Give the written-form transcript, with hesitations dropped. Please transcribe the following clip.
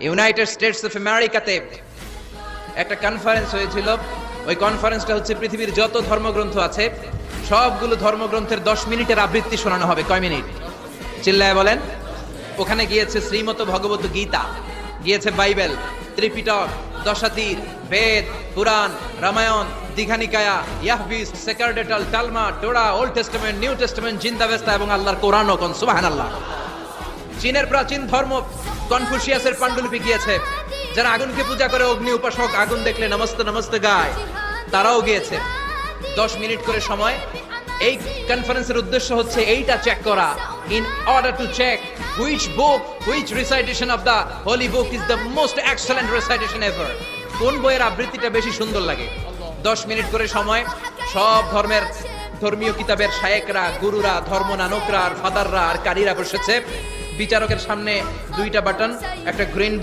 United states of আমেরিকাতে একটা conference হয়েছিল। ওই কনফারেন্সটা হচ্ছে পৃথিবীর যত ধর্মগ্রন্থ আছে সবগুলো ধর্মগ্রন্থের 10 মিনিটের আবৃত্তি শোনানো হবে। কয় মিনিট? চিল্লায় বলেন। ওখানে গিয়েছে শ্রীমত ভগবত গীতা, গিয়েছে বাইবেল, ত্রিপিটক, দশাতীর, বেদ, পুরাণ, রামায়ণ, দীঘানিকায়া, ইয়াহবিস, সেকারডেটাল, টালমা, Torah, Old Testament, New Testament, Zend Avesta এবং আল্লাহর কোরআনও। কোন সুবহানাল্লাহ। চীনের প্রাচীন ধর্ম কনফুসিয়াসের পাণ্ডুলিপি গিয়েছে। যারা আগুনকে পূজা করে, অগ্নি উপাসক, আগুন দেখলে নমস্তে নমস্তে গায়, তারাও গিয়েছে। 10 মিনিট করে সময়। এই কনফারেন্সের উদ্দেশ্য হচ্ছে এইটা চেক করা, in order to check which book, which recitation of the holy book is the most excellent recitation ever. কোন বইয়ের আবৃত্তিটা বেশি সুন্দর লাগে। 10 মিনিট করে সময়। সব ধর্মের ধর্মীয় কিতাবের শায়েকরা, গুরুরা, ধর্মনানকরা আর ফাদাররা আর কারীরা বসেছে। বিচারকের সামনে 2টা বাটন, একটা গ্রিন